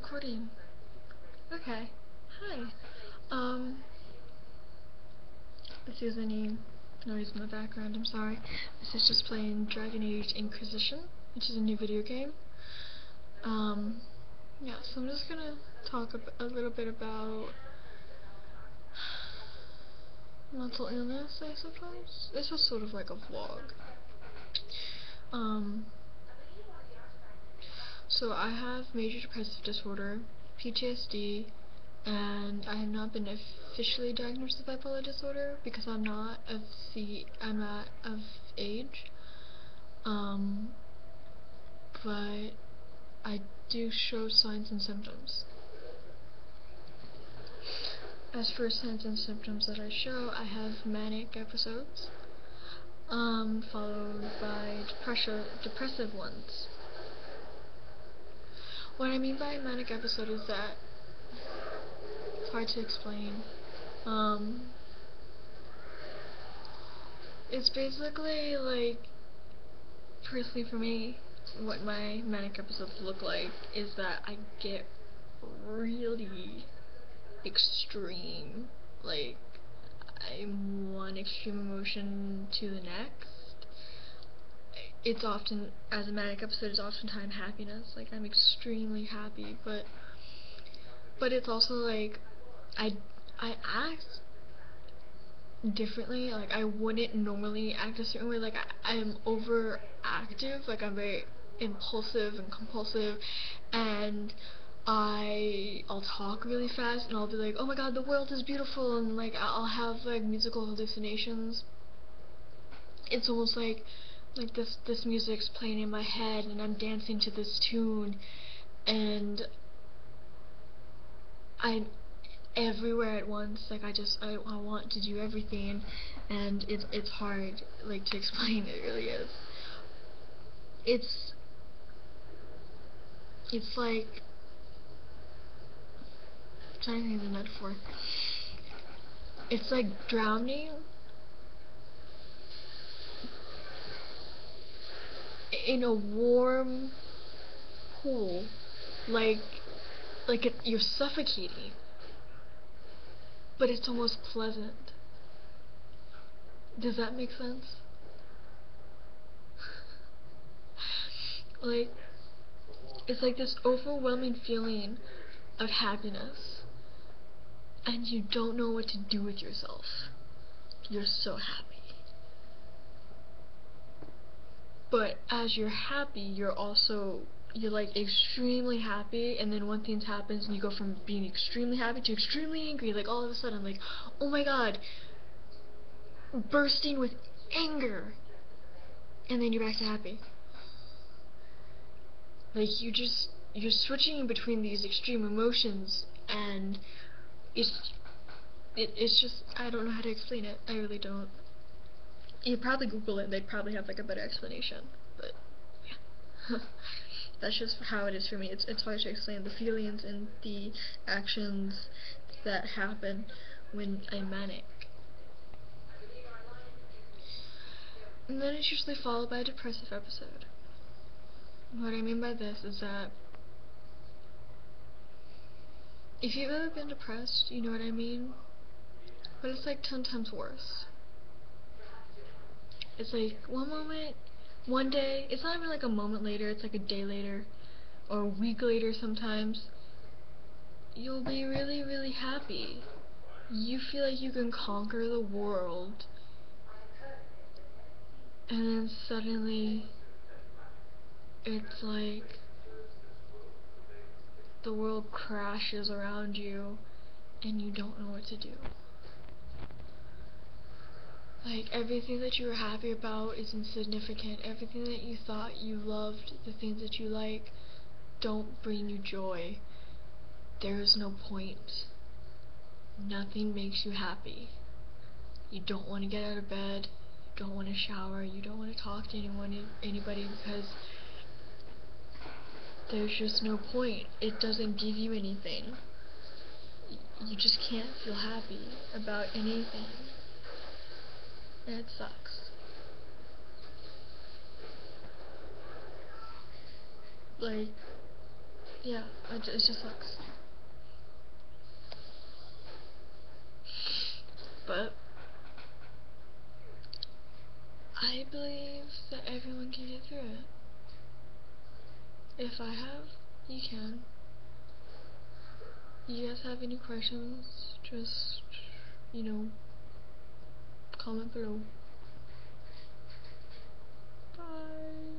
recording. Okay. Hi. If there's any noise in the background, I'm sorry. This is just playing Dragon Age Inquisition, which is a new video game. Yeah, so I'm just gonna talk a little bit about mental illness, I suppose. This was sort of like a vlog. So I have major depressive disorder, PTSD, and I have not been officially diagnosed with bipolar disorder because I'm not of age. But I do show signs and symptoms. As for signs and symptoms that I show, I have manic episodes, followed by depressive ones. What I mean by manic episode is that it's hard to explain. It's basically like, personally for me, what my manic episodes look like is that I get really extreme. Like, I'm one extreme emotion to the next. It's often, as a manic episode, it's oftentimes happiness. Like, I'm extremely happy, but it's also like, I act differently. Like, I wouldn't normally act a certain way. Like, I'm overactive. Like, I'm very impulsive and compulsive, and I'll talk really fast, and I'll be like, oh my god, the world is beautiful, and like, I'll have like musical hallucinations. It's almost like this music's playing in my head, and I'm dancing to this tune, and I'm everywhere at once. Like, I want to do everything, and it's hard, like, to explain. It really is. It's like, I'm trying to think of the metaphor. It's like drowning in a warm pool. Like you're suffocating, but it's almost pleasant. Does that make sense? Like, it's like this overwhelming feeling of happiness, and you don't know what to do with yourself. You're so happy. But as you're happy, you're like extremely happy, and then one thing happens and you go from being extremely happy to extremely angry, like all of a sudden, like, oh my god, bursting with anger, and then you're back to happy. Like, you're switching between these extreme emotions, and it's just, I don't know how to explain it. I really don't. You'd probably Google it and they'd probably have like a better explanation, but yeah. That's just how it is for me. It's hard to explain the feelings and the actions that happen when I'm manic. And then it's usually followed by a depressive episode. What I mean by this is that if you've ever been depressed, you know what I mean? But it's like 10 times worse. It's like one day, it's not even like a moment later, it's like a day later, or a week later sometimes. You'll be really, really happy. You feel like you can conquer the world, and then suddenly it's like the world crashes around you and you don't know what to do. Like, everything that you were happy about is insignificant. Everything that you thought you loved, the things that you like, don't bring you joy. There is no point. Nothing makes you happy. You don't want to get out of bed, you don't want to shower, you don't want to talk to anybody, because there's just no point. It doesn't give you anything. You just can't feel happy about anything. And it sucks. Like, yeah, it just sucks. But I believe that everyone can get through it. If I have, you can. You guys have any questions, just, comment below. Bye.